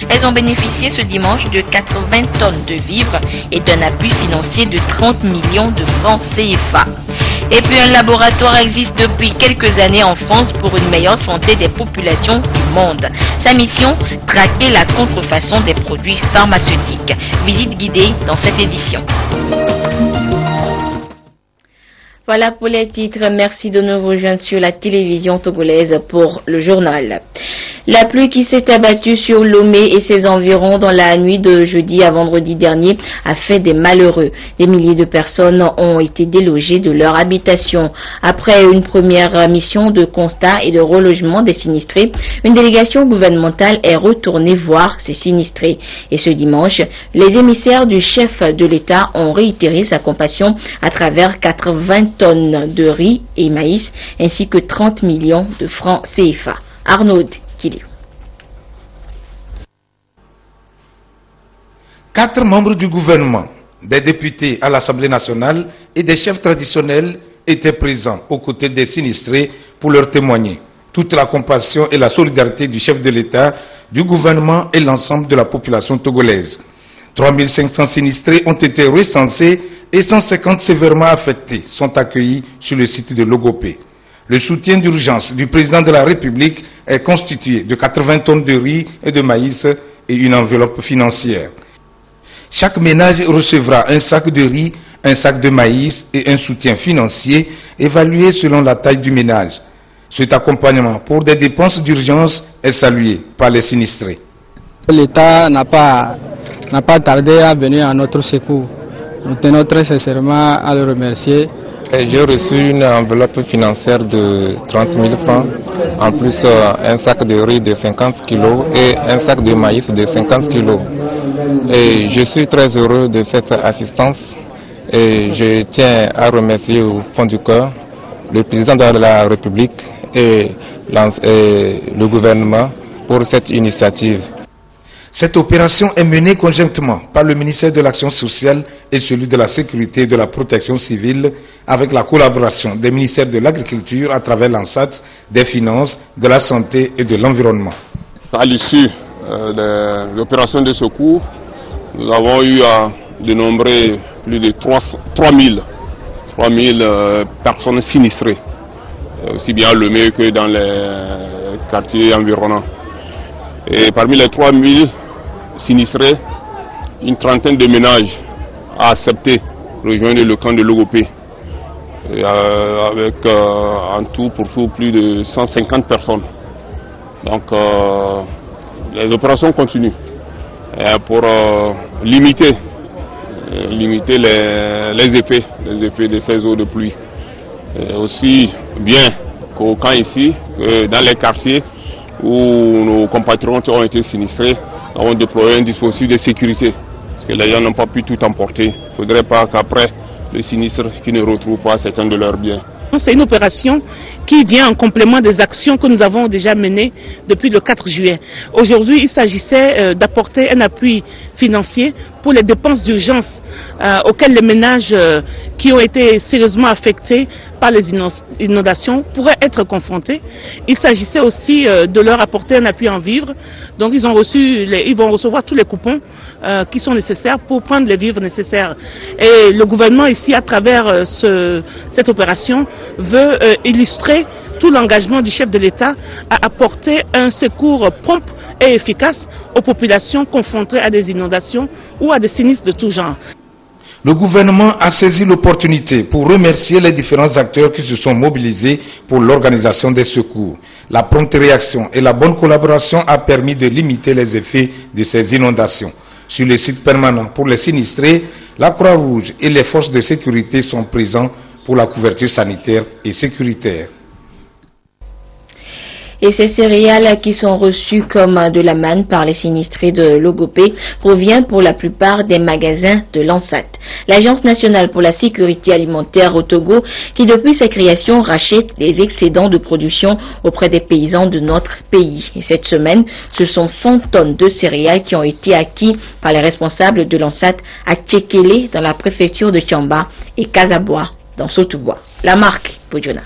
Elles ont bénéficié ce dimanche de 80 tonnes de vivres et d'un appui financier de 30 millions de francs CFA. Et puis un laboratoire existe depuis quelques années en France pour une meilleure santé des populations du monde. Sa mission, traquer la contrefaçon des produits pharmaceutiques. Visite guidée dans cette édition. Voilà pour les titres. Merci de nous rejoindre sur la télévision togolaise pour le journal. La pluie qui s'est abattue sur Lomé et ses environs dans la nuit de jeudi à vendredi dernier a fait des malheureux. Des milliers de personnes ont été délogées de leur habitation. Après une première mission de constat et de relogement des sinistrés, une délégation gouvernementale est retournée voir ces sinistrés. Et ce dimanche, les émissaires du chef de l'État ont réitéré sa compassion à travers 80 tonnes de riz et maïs ainsi que 30 millions de francs CFA. Arnaud Kili. 4 membres du gouvernement, des députés à l'Assemblée nationale et des chefs traditionnels étaient présents aux côtés des sinistrés pour leur témoigner toute la compassion et la solidarité du chef de l'État, du gouvernement et l'ensemble de la population togolaise. 3500 sinistrés ont été recensés et 150 sévèrement affectés sont accueillis sur le site de Logopé. Le soutien d'urgence du président de la République est constitué de 80 tonnes de riz et de maïs et une enveloppe financière. Chaque ménage recevra un sac de riz, un sac de maïs et un soutien financier évalué selon la taille du ménage. Cet accompagnement pour des dépenses d'urgence est salué par les sinistrés. L'État n'a pas tardé à venir à notre secours. Nous tenons très sincèrement à le remercier. J'ai reçu une enveloppe financière de 30 000 francs, en plus un sac de riz de 50 kilos et un sac de maïs de 50 kilos. Et je suis très heureux de cette assistance et je tiens à remercier au fond du cœur le président de la République et le gouvernement pour cette initiative. Cette opération est menée conjointement par le ministère de l'Action sociale et celui de la Sécurité et de la Protection civile avec la collaboration des ministères de l'Agriculture à travers l'ANSAT, des Finances, de la Santé et de l'Environnement. À l'issue de l'opération de secours, nous avons eu à dénombrer plus de 3000 personnes sinistrées, aussi bien à Lomé que dans les quartiers environnants. Et parmi les 3000 sinistrés, une trentaine de ménages a accepté de rejoindre le camp de Logopé, avec en tout pour tout plus de 150 personnes. Donc les opérations continuent pour limiter les effets de ces eaux de pluie. Et aussi bien qu'au camp ici, que dans les quartiers où nos compatriotes ont été sinistrés, nous avons déployé un dispositif de sécurité, parce que les gens n'ont pas pu tout emporter. Il ne faudrait pas qu'après le sinistre, qu'ils ne retrouvent pas certains de leurs biens. C'est une opération qui vient en complément des actions que nous avons déjà menées depuis le 4 juillet. Aujourd'hui, il s'agissait d'apporter un appui financier pour les dépenses d'urgence auxquelles les ménages qui ont été sérieusement affectés par les inondations pourraient être confrontés. Il s'agissait aussi de leur apporter un appui en vivres. Donc ils vont recevoir tous les coupons qui sont nécessaires pour prendre les vivres nécessaires. Et le gouvernement ici, à travers cette opération, veut illustrer tout l'engagement du chef de l'État à apporter un secours prompt et efficace aux populations confrontées à des inondations ou à des sinistres de tout genre. Le gouvernement a saisi l'opportunité pour remercier les différents acteurs qui se sont mobilisés pour l'organisation des secours. La prompte réaction et la bonne collaboration a permis de limiter les effets de ces inondations. Sur le site permanent pour les sinistrés, la Croix-Rouge et les forces de sécurité sont présents pour la couverture sanitaire et sécuritaire. Et ces céréales qui sont reçues comme de la manne par les sinistrés de Logopé proviennent pour la plupart des magasins de l'ANSAT, l'Agence nationale pour la sécurité alimentaire au Togo, qui depuis sa création rachète les excédents de production auprès des paysans de notre pays. Et cette semaine, ce sont 100 tonnes de céréales qui ont été acquis par les responsables de l'ANSAT à Tchekele dans la préfecture de Tchamba et Kazaboa dans Sotobois. La marque Bojona.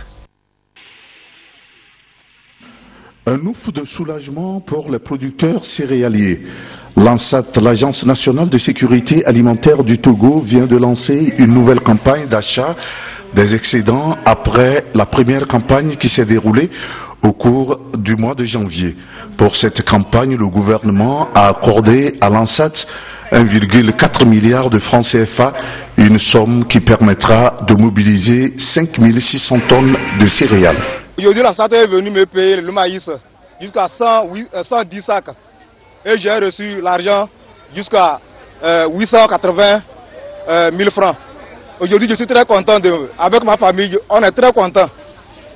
Un ouf de soulagement pour les producteurs céréaliers. L'ANSAT, l'Agence nationale de sécurité alimentaire du Togo, vient de lancer une nouvelle campagne d'achat des excédents après la première campagne qui s'est déroulée au cours du mois de janvier. Pour cette campagne, le gouvernement a accordé à l'ANSAT 1,4 milliard de francs CFA, une somme qui permettra de mobiliser 5600 tonnes de céréales. Aujourd'hui, l'ANSAT est venu me payer le maïs jusqu'à 110 sacs. Et j'ai reçu l'argent jusqu'à 880 000 francs. Aujourd'hui, je suis très content. Avec ma famille, on est très content.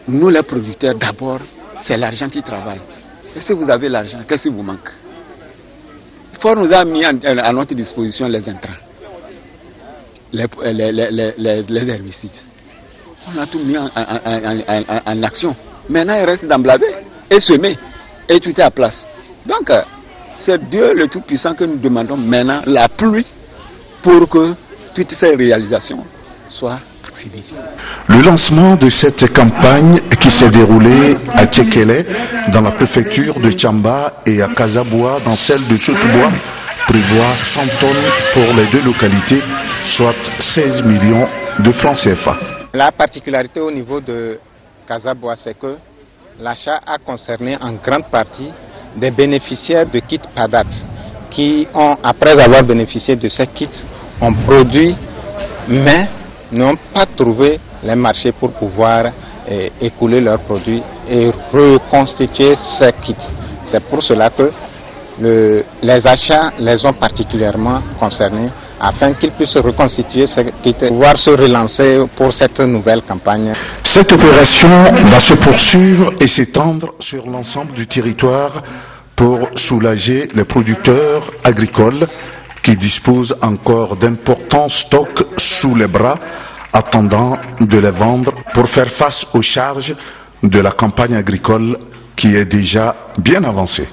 Nous, les producteurs, d'abord, c'est l'argent qui travaille. Et si vous avez l'argent, qu'est-ce qui vous manque? Il faut nous a mis à notre disposition les intrants, les herbicides. On a tout mis en action. Maintenant, il reste d'emblaver et semer. Et tout est à place. Donc, c'est Dieu le Tout-Puissant que nous demandons maintenant la pluie pour que toutes ces réalisations soient accédées. Le lancement de cette campagne qui s'est déroulée à Tchekele, dans la préfecture de Tchamba, et à Kazaboua, dans celle de Chotouboua, prévoit 100 tonnes pour les deux localités, soit 16 millions de francs CFA. La particularité au niveau de Kazaboua, c'est que l'achat a concerné en grande partie des bénéficiaires de kits PADAT qui ont, après avoir bénéficié de ces kits, ont produit mais n'ont pas trouvé les marchés pour pouvoir écouler leurs produits et reconstituer ces kits. C'est pour cela que les achats les ont particulièrement concernés afin qu'ils puissent reconstituer ces kits et pouvoir se relancer pour cette nouvelle campagne. Cette opération va se poursuivre et s'étendre sur l'ensemble du territoire pour soulager les producteurs agricoles qui disposent encore d'importants stocks sous les bras, attendant de les vendre pour faire face aux charges de la campagne agricole qui est déjà bien avancée.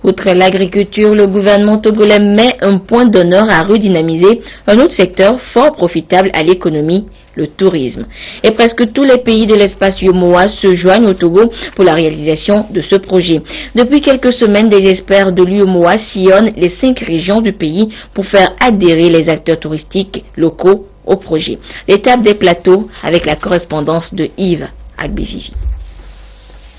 Outre l'agriculture, le gouvernement togolais met un point d'honneur à redynamiser un autre secteur fort profitable à l'économie, le tourisme. Et presque tous les pays de l'espace Yomoa se joignent au Togo pour la réalisation de ce projet. Depuis quelques semaines, des experts de l'UMOA sillonnent les 5 régions du pays pour faire adhérer les acteurs touristiques locaux au projet. L'étape des plateaux avec la correspondance de Yves Agbivivi.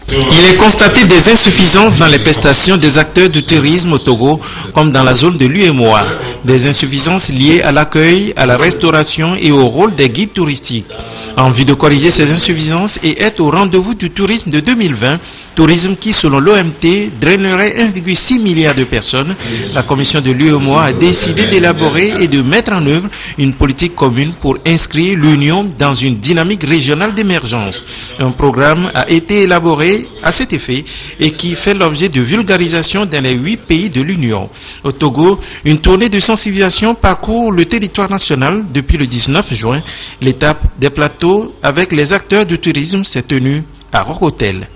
Il est constaté des insuffisances dans les prestations des acteurs du tourisme au Togo, comme dans la zone de l'UMOA. Des insuffisances liées à l'accueil, à la restauration et au rôle des guides touristiques. En vue de corriger ces insuffisances et être au rendez-vous du tourisme de 2020, tourisme qui, selon l'OMT, drainerait 1,6 milliard de personnes, la commission de l'UMOA a décidé d'élaborer et de mettre en œuvre une politique commune pour inscrire l'Union dans une dynamique régionale d'émergence. Un programme a été élaboré à cet effet et qui fait l'objet de vulgarisation dans les 8 pays de l'Union. Au Togo, une tournée de sensibilisation parcourt le territoire national depuis le 19 juin. L'étape des plateaux avec les acteurs du tourisme s'est tenue à Rocotel.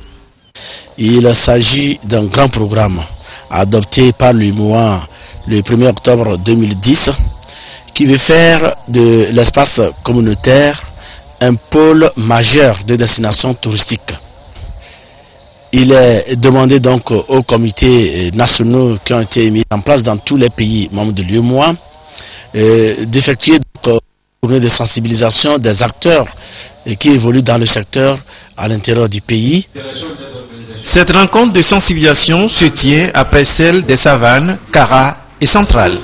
Il s'agit d'un grand programme adopté par l'UMOA le 1er octobre 2010 qui veut faire de l'espace communautaire un pôle majeur de destination touristique. Il est demandé donc aux comités nationaux qui ont été mis en place dans tous les pays membres de l'UMOA d'effectuer une tournée de sensibilisation des acteurs qui évoluent dans le secteur à l'intérieur du pays. Cette rencontre de sensibilisation se tient après celle des Savanes, Kara et Centrale.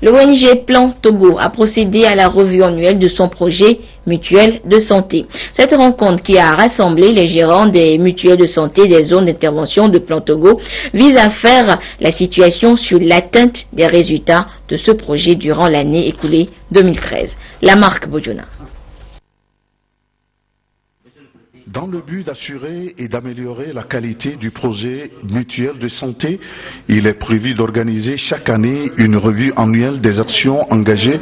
L'ONG Plan Togo a procédé à la revue annuelle de son projet mutuel de santé. Cette rencontre qui a rassemblé les gérants des mutuelles de santé des zones d'intervention de Plan Togo vise à faire la situation sur l'atteinte des résultats de ce projet durant l'année écoulée 2013. La marque Bojona. Dans le but d'assurer et d'améliorer la qualité du projet mutuel de santé, il est prévu d'organiser chaque année une revue annuelle des actions engagées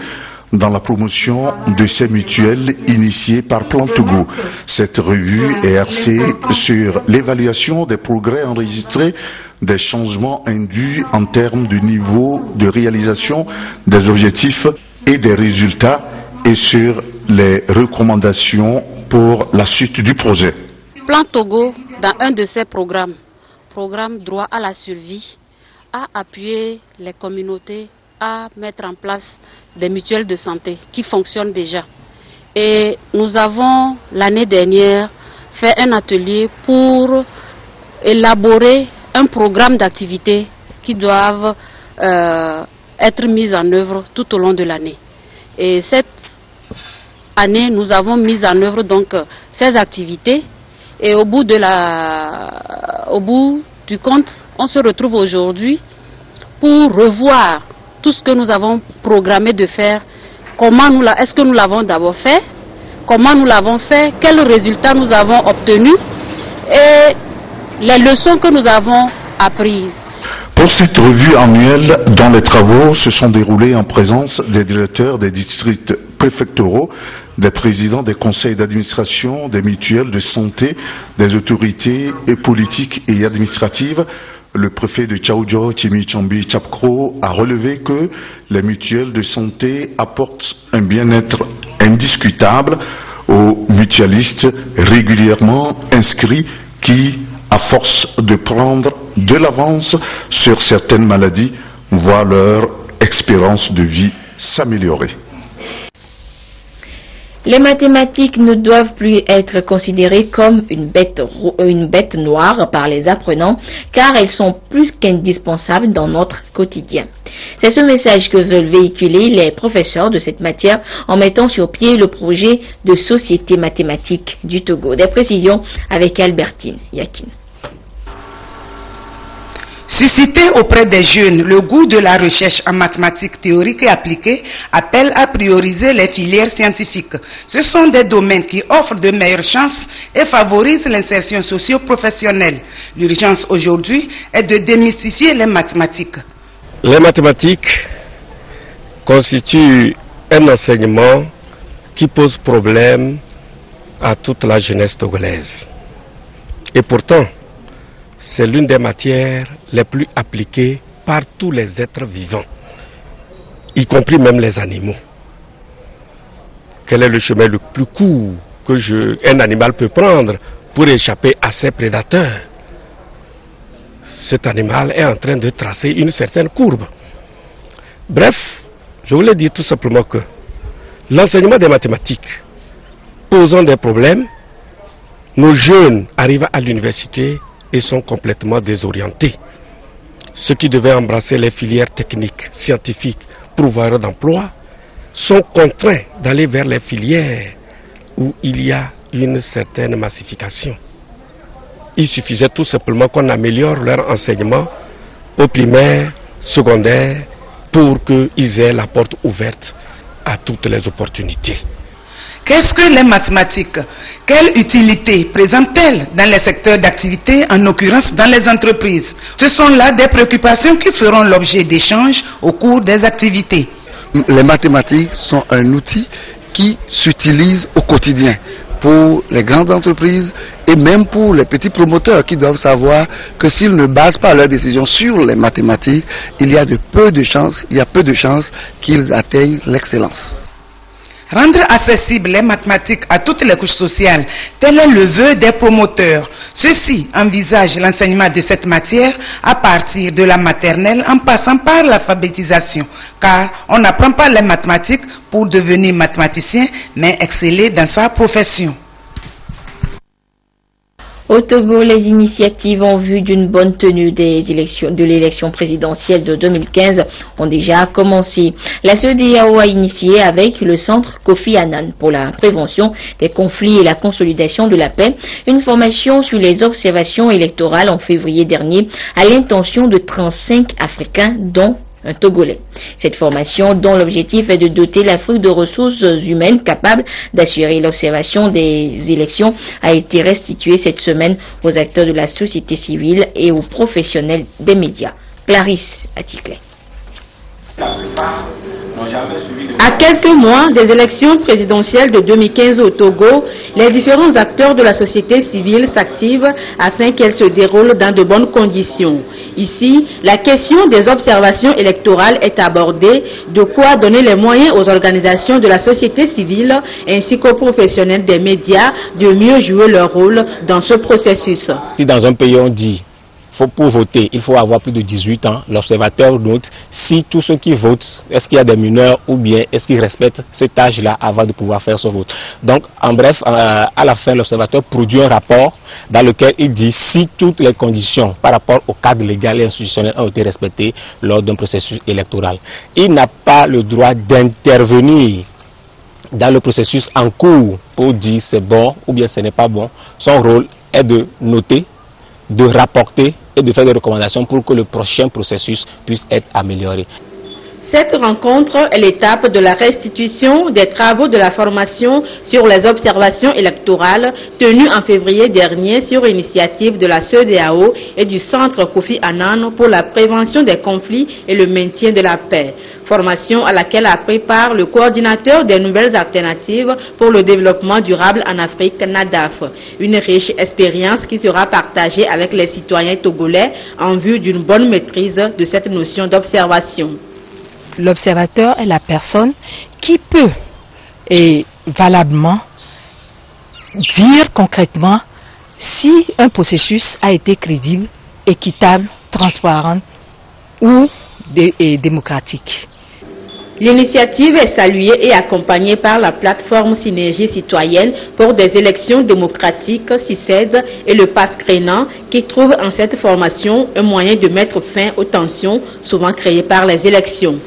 dans la promotion de ces mutuelles initiées par Plan Togo. Cette revue est axée sur l'évaluation des progrès enregistrés, des changements induits en termes de niveau de réalisation des objectifs et des résultats, et sur les recommandations pour la suite du projet. Plan Togo, dans un de ses programme droit à la survie, a appuyé les communautés à mettre en place des mutuelles de santé qui fonctionnent déjà. Et nous avons l'année dernière fait un atelier pour élaborer un programme d'activités qui doivent être mis en œuvre tout au long de l'année. Et cette année, nous avons mis en œuvre donc ces activités. Et au bout du compte, on se retrouve aujourd'hui pour revoir tout ce que nous avons programmé de faire. Est-ce que nous l'avons d'abord fait? Comment nous l'avons fait? Quels résultats nous avons obtenus? Et les leçons que nous avons apprises. Pour cette revue annuelle, dont les travaux se sont déroulés en présence des directeurs des districts préfectoraux, des présidents des conseils d'administration, des mutuelles de santé, des autorités et politiques et administratives, le préfet de Tchaoudjo, Chimichambi Chapkro, a relevé que les mutuelles de santé apportent un bien-être indiscutable aux mutualistes régulièrement inscrits qui, à force de prendre de l'avance sur certaines maladies, voient leur expérience de vie s'améliorer. Les mathématiques ne doivent plus être considérées comme une bête noire par les apprenants, car elles sont plus qu'indispensables dans notre quotidien. C'est ce message que veulent véhiculer les professeurs de cette matière en mettant sur pied le projet de société mathématique du Togo. Des précisions avec Albertine Yakin. Susciter auprès des jeunes le goût de la recherche en mathématiques théoriques et appliquées appelle à prioriser les filières scientifiques. Ce sont des domaines qui offrent de meilleures chances et favorisent l'insertion socio-professionnelle. L'urgence aujourd'hui est de démystifier les mathématiques. Les mathématiques constituent un enseignement qui pose problème à toute la jeunesse togolaise. Et pourtant, c'est l'une des matières les plus appliquées par tous les êtres vivants, y compris même les animaux. Quel est le chemin le plus court qu'un animal peut prendre pour échapper à ses prédateurs? Cet animal est en train de tracer une certaine courbe. Bref, je voulais dire tout simplement que l'enseignement des mathématiques posant des problèmes, nos jeunes arrivent à l'université et sont complètement désorientés. Ceux qui devaient embrasser les filières techniques, scientifiques, pourvoyeurs d'emploi, sont contraints d'aller vers les filières où il y a une certaine massification. Il suffisait tout simplement qu'on améliore leur enseignement au primaire, secondaire, pour qu'ils aient la porte ouverte à toutes les opportunités. Qu'est-ce que les mathématiques? Quelle utilité présentent-elles dans les secteurs d'activité, en l'occurrence dans les entreprises? Ce sont là des préoccupations qui feront l'objet d'échanges au cours des activités. Les mathématiques sont un outil qui s'utilise au quotidien pour les grandes entreprises et même pour les petits promoteurs qui doivent savoir que s'ils ne basent pas leurs décisions sur les mathématiques, il y a peu de chances qu'ils atteignent l'excellence. Rendre accessibles les mathématiques à toutes les couches sociales, tel est le vœu des promoteurs. Ceux-ci envisagent l'enseignement de cette matière à partir de la maternelle en passant par l'alphabétisation, car on n'apprend pas les mathématiques pour devenir mathématicien, mais exceller dans sa profession. Au Togo, les initiatives en vue d'une bonne tenue de l'élection présidentielle de 2015 ont déjà commencé. La CEDEAO a initié avec le centre Kofi Annan pour la prévention des conflits et la consolidation de la paix une formation sur les observations électorales en février dernier à l'intention de 35 Africains dont un Togolais. Cette formation, dont l'objectif est de doter l'Afrique de ressources humaines capables d'assurer l'observation des élections, a été restituée cette semaine aux acteurs de la société civile et aux professionnels des médias. Clarisse Atikle. La plupart n'ont À quelques mois des élections présidentielles de 2015 au Togo, les différents acteurs de la société civile s'activent afin qu'elles se déroulent dans de bonnes conditions. Ici, la question des observations électorales est abordée, de quoi donner les moyens aux organisations de la société civile ainsi qu'aux professionnels des médias de mieux jouer leur rôle dans ce processus. Si dans un pays on dit pour voter, il faut avoir plus de 18 ans. L'observateur note si tous ceux qui votent, est-ce qu'il y a des mineurs ou bien est-ce qu'ils respectent cet âge-là avant de pouvoir faire son vote. Donc, en bref, à la fin, l'observateur produit un rapport dans lequel il dit si toutes les conditions par rapport au cadre légal et institutionnel ont été respectées lors d'un processus électoral. Il n'a pas le droit d'intervenir dans le processus en cours pour dire c'est bon ou bien ce n'est pas bon. Son rôle est de noter, de rapporter et de faire des recommandations pour que le prochain processus puisse être amélioré. Cette rencontre est l'étape de la restitution des travaux de la formation sur les observations électorales tenue en février dernier sur initiative de la CEDEAO et du Centre Kofi Annan pour la prévention des conflits et le maintien de la paix. Formation à laquelle a pris part le coordinateur des nouvelles alternatives pour le développement durable en Afrique, NADAF. Une riche expérience qui sera partagée avec les citoyens togolais en vue d'une bonne maîtrise de cette notion d'observation. L'observateur est la personne qui peut et valablement dire concrètement si un processus a été crédible, équitable, transparent ou démocratique. L'initiative est saluée et accompagnée par la plateforme Synergie citoyenne pour des élections démocratiques CICED et le PAS-CRENAN qui trouve en cette formation un moyen de mettre fin aux tensions souvent créées par les élections.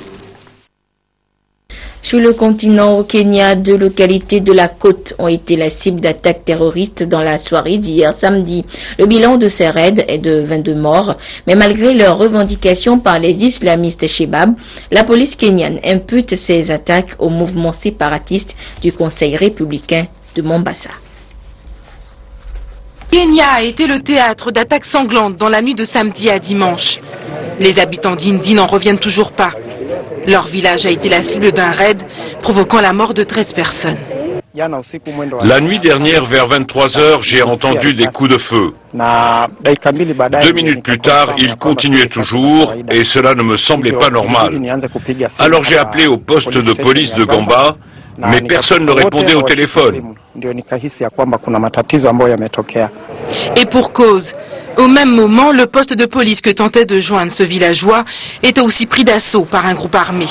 Sur le continent au Kenya, 2 localités de la côte ont été la cible d'attaques terroristes dans la soirée d'hier samedi. Le bilan de ces raids est de 22 morts, mais malgré leurs revendications par les islamistes Shebab, la police kenyane impute ces attaques au mouvement séparatiste du Conseil républicain de Mombasa. Kenya a été le théâtre d'attaques sanglantes dans la nuit de samedi à dimanche. Les habitants d'Indi n'en reviennent toujours pas. Leur village a été la cible d'un raid, provoquant la mort de 13 personnes. La nuit dernière, vers 23 h, j'ai entendu des coups de feu. 2 minutes plus tard, ils continuaient toujours et cela ne me semblait pas normal. Alors j'ai appelé au poste de police de Gamba, mais personne ne répondait au téléphone. Et pour cause, au même moment, le poste de police que tentait de joindre ce villageois était aussi pris d'assaut par un groupe armé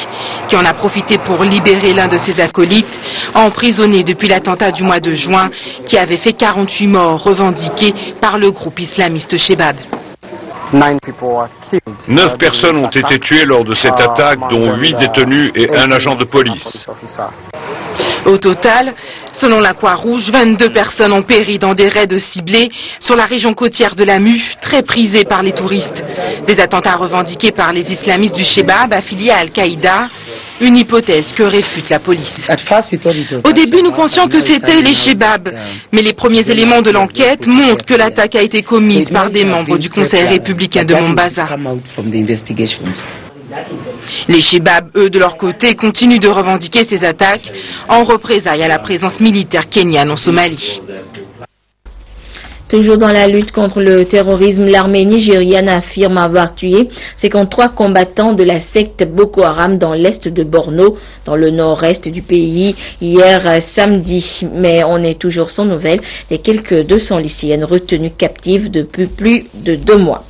qui en a profité pour libérer l'un de ses acolytes, emprisonné depuis l'attentat du mois de juin qui avait fait 48 morts revendiqués par le groupe islamiste Shebab. 9 personnes ont été tuées lors de cette attaque, dont 8 détenus et un agent de police. Au total, selon la Croix-Rouge, 22 personnes ont péri dans des raids ciblés sur la région côtière de la Mu, très prisée par les touristes. Des attentats revendiqués par les islamistes du Shebab affiliés à Al-Qaïda, une hypothèse que réfute la police. Au début, nous pensions que c'était les Shebab, mais les premiers éléments de l'enquête montrent que l'attaque a été commise par des membres du Conseil républicain de Mombasa. Les Shebab, eux, de leur côté, continuent de revendiquer ces attaques en représailles à la présence militaire kenyane en Somalie. Toujours dans la lutte contre le terrorisme, l'armée nigériane affirme avoir tué 53 combattants de la secte Boko Haram dans l'est de Borno, dans le nord-est du pays, hier samedi. Mais on est toujours sans nouvelles des quelques 200 lycéennes retenues captives depuis plus de 2 mois.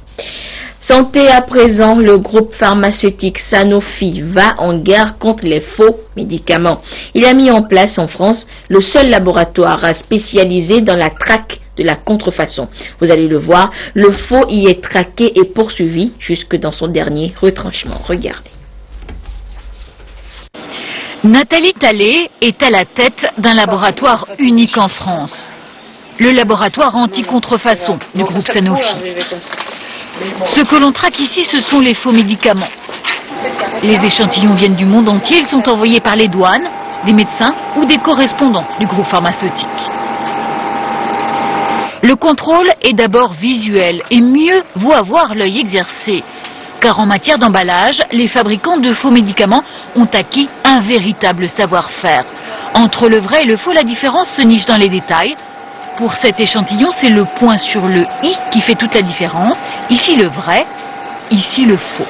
Santé à présent, le groupe pharmaceutique Sanofi va en guerre contre les faux médicaments. Il a mis en place en France le seul laboratoire spécialisé dans la traque de la contrefaçon. Vous allez le voir, le faux y est traqué et poursuivi jusque dans son dernier retranchement. Regardez. Nathalie Talley est à la tête d'un laboratoire unique en France. Le laboratoire anti-contrefaçon du groupe Sanofi. Ce que l'on traque ici, ce sont les faux médicaments. Les échantillons viennent du monde entier, ils sont envoyés par les douanes, des médecins ou des correspondants du groupe pharmaceutique. Le contrôle est d'abord visuel et mieux vaut avoir l'œil exercé, Car en matière d'emballage, les fabricants de faux médicaments ont acquis un véritable savoir-faire. Entre le vrai et le faux, la différence se niche dans les détails. Pour cet échantillon, c'est le point sur le « i » qui fait toute la différence. Ici le vrai, ici le faux.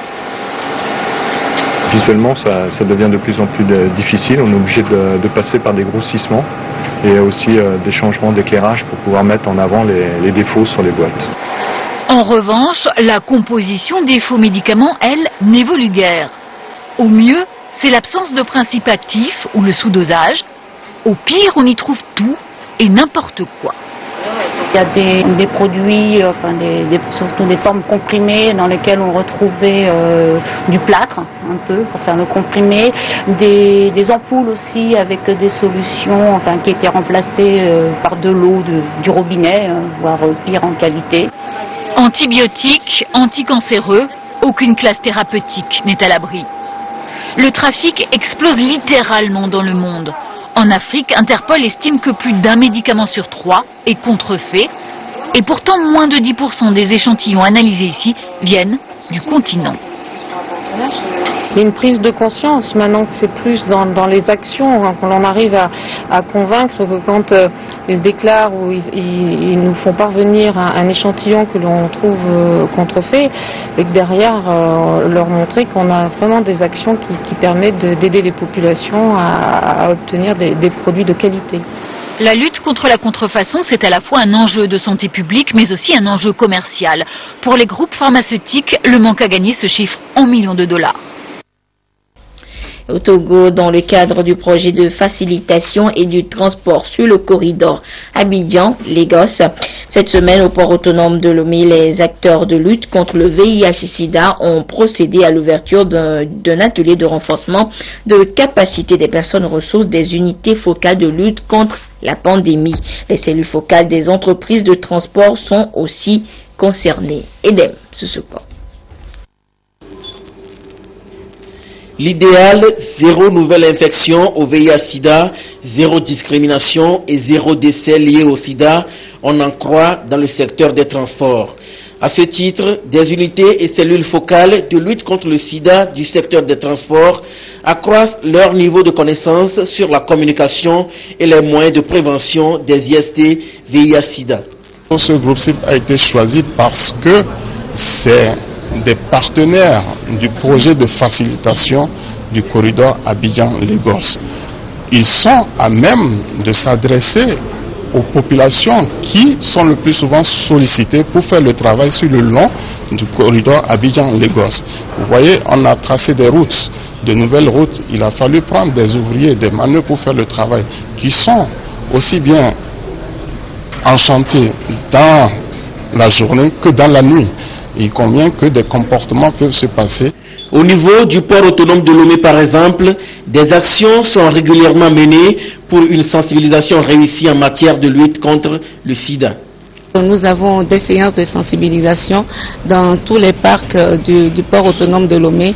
Visuellement, ça devient de plus en plus difficile. On est obligé de passer par des grossissements et aussi des changements d'éclairage pour pouvoir mettre en avant les défauts sur les boîtes. En revanche, la composition des faux médicaments, elle, n'évolue guère. Au mieux, c'est l'absence de principe actif ou le sous-dosage. Au pire, on y trouve tout et n'importe quoi. Il y a des produits, surtout des formes comprimées dans lesquelles on retrouvait du plâtre, un peu, pour faire le comprimé, des ampoules aussi avec des solutions qui étaient remplacées par de l'eau du robinet, voire pire en qualité. Antibiotiques, anticancéreux, aucune classe thérapeutique n'est à l'abri. Le trafic explose littéralement dans le monde. En Afrique, Interpol estime que plus d'un médicament sur 3 est contrefait. Et pourtant, moins de 10% des échantillons analysés ici viennent du continent. Il y a une prise de conscience maintenant que c'est plus dans les actions qu'on en arrive à convaincre que quand ils déclarent ou ils nous font parvenir un échantillon que l'on trouve contrefait et que derrière leur montrer qu'on a vraiment des actions qui permettent d'aider les populations à obtenir des produits de qualité. La lutte contre la contrefaçon, c'est à la fois un enjeu de santé publique, mais aussi un enjeu commercial. Pour les groupes pharmaceutiques, le manque à gagner se chiffre en millions de dollars. Au Togo, dans le cadre du projet de facilitation et du transport sur le corridor Abidjan-Lagos, cette semaine au port autonome de Lomé, les acteurs de lutte contre le VIH-Sida ont procédé à l'ouverture d'un atelier de renforcement de capacité des personnes ressources des unités focales de lutte contre la pandémie. Les cellules focales des entreprises de transport sont aussi concernées. Edem, ce support. L'idéal, zéro nouvelle infection au VIH-Sida, zéro discrimination et zéro décès lié au sida, on en croit dans le secteur des transports. À ce titre, des unités et cellules focales de lutte contre le sida du secteur des transports accroissent leur niveau de connaissance sur la communication et les moyens de prévention des IST VIH-Sida. Ce groupe cible a été choisi parce que c'est des partenaires du projet de facilitation du corridor Abidjan-Lagos. Ils sont à même de s'adresser aux populations qui sont le plus souvent sollicitées pour faire le travail sur le long du corridor Abidjan-Lagos. Vous voyez, on a tracé des routes, de nouvelles routes. Il a fallu prendre des ouvriers, des manœuvres pour faire le travail, qui sont aussi bien enchantés dans la journée que dans la nuit. Il convient que des comportements peuvent se passer. Au niveau du port autonome de Lomé, par exemple, des actions sont régulièrement menées pour une sensibilisation réussie en matière de lutte contre le sida. Nous avons des séances de sensibilisation dans tous les parcs du port autonome de Lomé.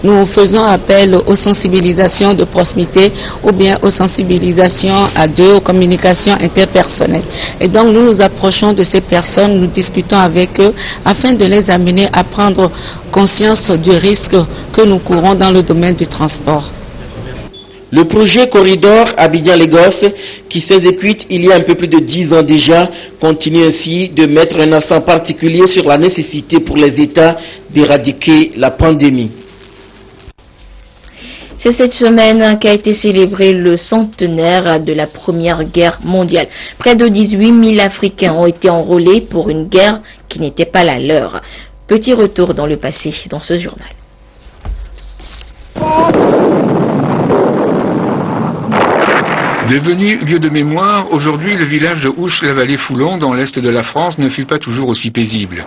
Nous faisons appel aux sensibilisations de proximité ou bien aux sensibilisations à deux, aux communications interpersonnelles. Et donc nous nous approchons de ces personnes, nous discutons avec eux afin de les amener à prendre conscience du risque que nous courons dans le domaine du transport. Le projet Corridor Abidjan-Lagos, qui s'exécute il y a un peu plus de 10 ans déjà, continue ainsi de mettre un accent particulier sur la nécessité pour les États d'éradiquer la pandémie. C'est cette semaine qu'a été célébré le centenaire de la Première Guerre mondiale. Près de 18 000 Africains ont été enrôlés pour une guerre qui n'était pas la leur. Petit retour dans le passé dans ce journal. Devenu lieu de mémoire, aujourd'hui le village de Ouche-la-Vallée-Foulon, dans l'est de la France, ne fut pas toujours aussi paisible.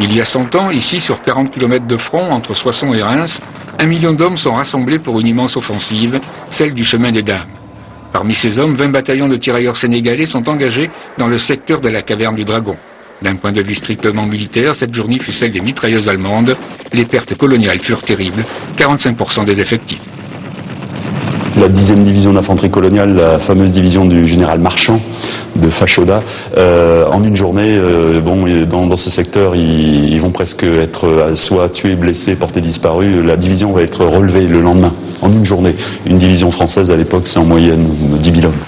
Il y a 100 ans, ici, sur 40 km de front, entre Soissons et Reims, 1 million d'hommes sont rassemblés pour une immense offensive, celle du chemin des Dames. Parmi ces hommes, 20 bataillons de tirailleurs sénégalais sont engagés dans le secteur de la caverne du Dragon. D'un point de vue strictement militaire, cette journée fut celle des mitrailleuses allemandes. Les pertes coloniales furent terribles, 45% des effectifs. La 10e division d'infanterie coloniale, la fameuse division du général Marchand, de Fashoda. En une journée, dans ce secteur, ils vont presque être soit tués, blessés, portés disparus. La division va être relevée le lendemain, en une journée. Une division française à l'époque, c'est en moyenne 10 000 hommes.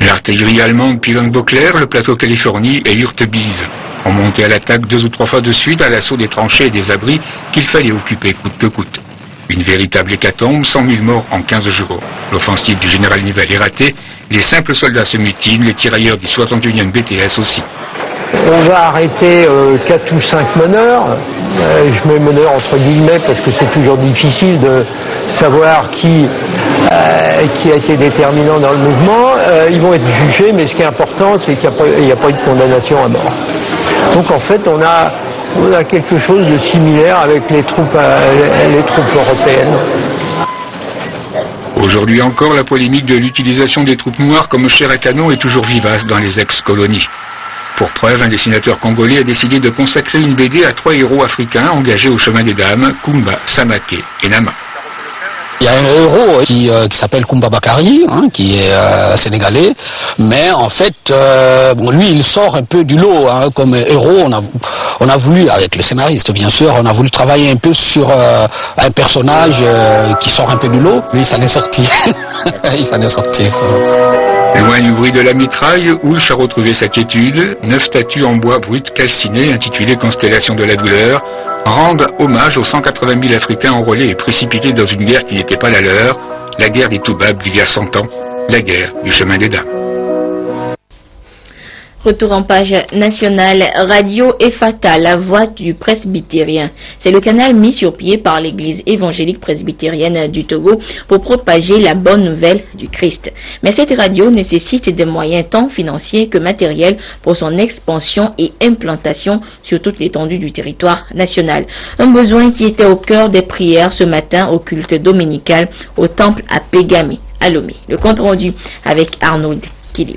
L'artillerie allemande pilonne Beauclerc, le plateau Californie et Hurtebise. On montait à l'attaque 2 ou 3 fois de suite à l'assaut des tranchées et des abris qu'il fallait occuper coûte que coûte. Une véritable hécatombe, 100 000 morts en 15 jours. L'offensive du général Nivelle est ratée, les simples soldats se mutinent, les tirailleurs du 61e BTS aussi. On va arrêter 4 ou 5 meneurs. Je mets meneurs entre guillemets parce que c'est toujours difficile de savoir qui a été déterminant dans le mouvement. Ils vont être jugés, mais ce qui est important, c'est qu'il n'y a pas eu de condamnation à mort. Donc en fait, on a quelque chose de similaire avec les troupes européennes. Aujourd'hui encore, la polémique de l'utilisation des troupes noires comme chair à canon est toujours vivace dans les ex-colonies. Pour preuve, un dessinateur congolais a décidé de consacrer une BD à 3 héros africains engagés au chemin des dames, Kumba, Samake et Nama. Il y a un héros qui s'appelle Kumba Bakari, qui est sénégalais, mais en fait, lui, il sort un peu du lot comme héros. On a voulu, avec le scénariste bien sûr, on a voulu travailler un peu sur un personnage qui sort un peu du lot. Lui, il s'en est sorti. Il s'en est sorti. Loin du bruit de la mitraille, Hulch a retrouvé sa quiétude. 9 statues en bois brut calcinées, intitulées Constellation de la douleur, rendent hommage aux 180 000 Africains enrôlés et précipités dans une guerre qui n'était pas la leur, la guerre des Toubabs d'il y a 100 ans, la guerre du chemin des dames. Retour en page nationale, Radio Ephata, la voix du presbytérien. C'est le canal mis sur pied par l'église évangélique presbytérienne du Togo pour propager la bonne nouvelle du Christ. Mais cette radio nécessite des moyens tant financiers que matériels pour son expansion et implantation sur toute l'étendue du territoire national. Un besoin qui était au cœur des prières ce matin au culte dominical au temple à Pégami, à Lomé. Le compte rendu avec Arnold Kili.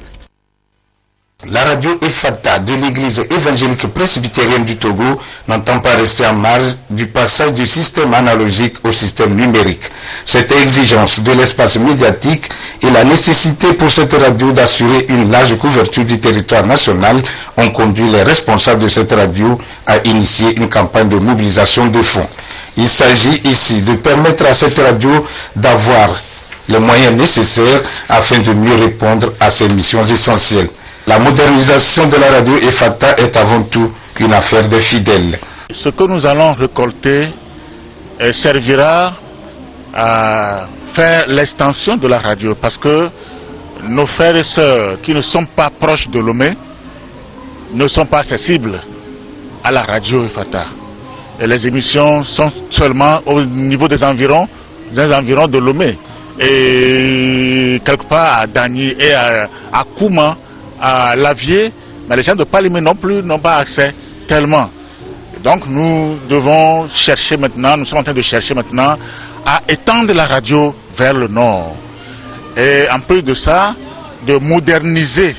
La radio Ephata de l'église évangélique presbytérienne du Togo n'entend pas rester en marge du passage du système analogique au système numérique. Cette exigence de l'espace médiatique et la nécessité pour cette radio d'assurer une large couverture du territoire national ont conduit les responsables de cette radio à initier une campagne de mobilisation de fonds. Il s'agit ici de permettre à cette radio d'avoir les moyens nécessaires afin de mieux répondre à ses missions essentielles. La modernisation de la radio Ephata est avant tout une affaire des fidèles. Ce que nous allons récolter servira à faire l'extension de la radio parce que nos frères et sœurs qui ne sont pas proches de Lomé ne sont pas accessibles à la radio Ephata. Et les émissions sont seulement au niveau des environs de Lomé. Et quelque part à Dany et à Kouma, à Lavier, mais les gens de Palimé non plus n'ont pas accès tellement. Donc nous devons chercher maintenant, nous sommes en train de chercher maintenant à étendre la radio vers le nord. Et en plus de ça, de moderniser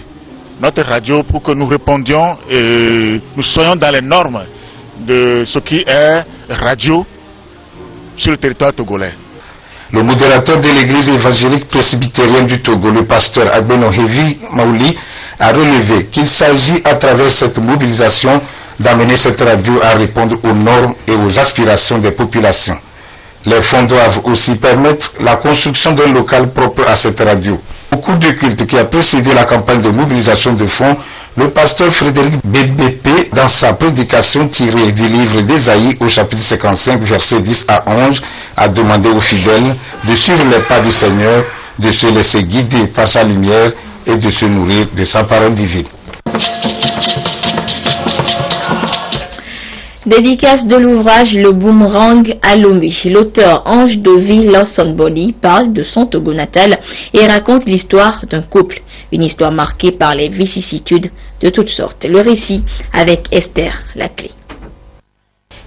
notre radio pour que nous répondions et nous soyons dans les normes de ce qui est radio sur le territoire togolais. Le modérateur de l'église évangélique presbytérienne du Togo, le pasteur Agbenohevi Maouli, a relevé qu'il s'agit à travers cette mobilisation d'amener cette radio à répondre aux normes et aux aspirations des populations. Les fonds doivent aussi permettre la construction d'un local propre à cette radio. Au cours du culte qui a précédé la campagne de mobilisation de fonds, le pasteur Frédéric BBP, dans sa prédication tirée du livre d'Ésaïe au chapitre 55, versets 10 à 11, a demandé aux fidèles de suivre les pas du Seigneur, de se laisser guider par sa lumière et de se nourrir de sa parole divine. Dédicace de l'ouvrage Le Boomerang à Lomé. L'auteur Ange Dovi Lawson-Body parle de son Togo natal et raconte l'histoire d'un couple. Une histoire marquée par les vicissitudes de toutes sortes. Le récit avec Esther Laclé.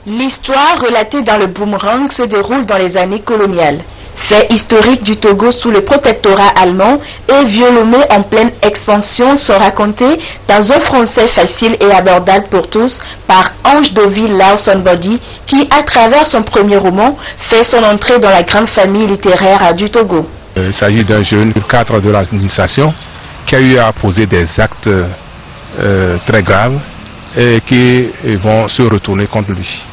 L'histoire relatée dans le Boomerang se déroule dans les années coloniales. Faits historiques du Togo sous le protectorat allemand et vieux Lomé en pleine expansion sont racontés dans un français facile et abordable pour tous par Ange Dovi Lawson-Body qui, à travers son premier roman, fait son entrée dans la grande famille littéraire du Togo. Il s'agit d'un jeune cadre de l'administration qui a eu à poser des actes très graves et qui vont se retourner contre lui.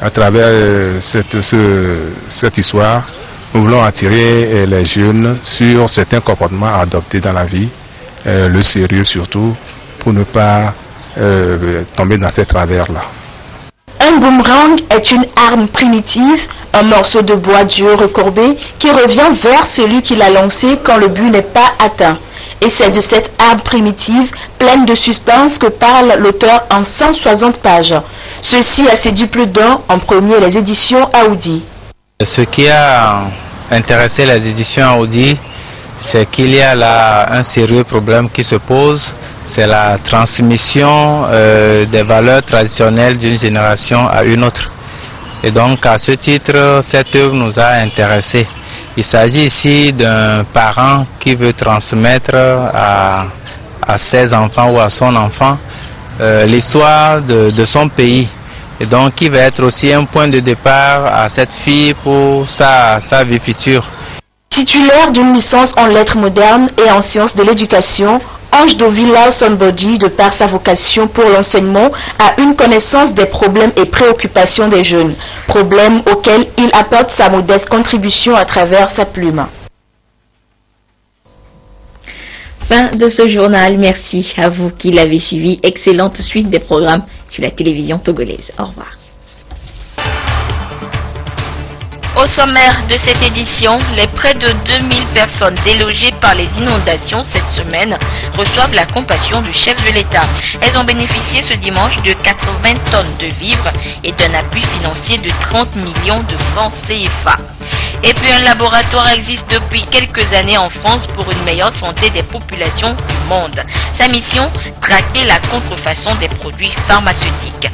À travers cette histoire, nous voulons attirer les jeunes sur certains comportements à adopter dans la vie, le sérieux surtout, pour ne pas tomber dans ces travers-là. Un boomerang est une arme primitive, un morceau de bois dur recourbé qui revient vers celui qui l'a lancé quand le but n'est pas atteint. Et c'est de cette arme primitive, pleine de suspense, que parle l'auteur en 160 pages. Ceci a séduit plus d'un, en premier les éditions Aoudi. Ce qui a intéressé les éditions Aoudi, c'est qu'il y a là un sérieux problème qui se pose, c'est la transmission des valeurs traditionnelles d'une génération à une autre. Et donc à ce titre, cette œuvre nous a intéressés. Il s'agit ici d'un parent qui veut transmettre à ses enfants ou à son enfant l'histoire de son pays. Et donc qui va être aussi un point de départ à cette fille pour sa vie future. Titulaire d'une licence en lettres modernes et en sciences de l'éducation, Ange Dovila Sonbodji, de par sa vocation pour l'enseignement, a une connaissance des problèmes et préoccupations des jeunes, problèmes auxquels il apporte sa modeste contribution à travers sa plume. Fin de ce journal, merci à vous qui l'avez suivi. Excellente suite des programmes sur la télévision togolaise. Au revoir. Au sommaire de cette édition, les près de 2000 personnes délogées par les inondations cette semaine reçoivent la compassion du chef de l'État. Elles ont bénéficié ce dimanche de 80 tonnes de vivres et d'un appui financier de 30 millions de francs CFA. Et puis un laboratoire existe depuis quelques années en France pour une meilleure santé des populations du monde. Sa mission, traquer la contrefaçon des produits pharmaceutiques.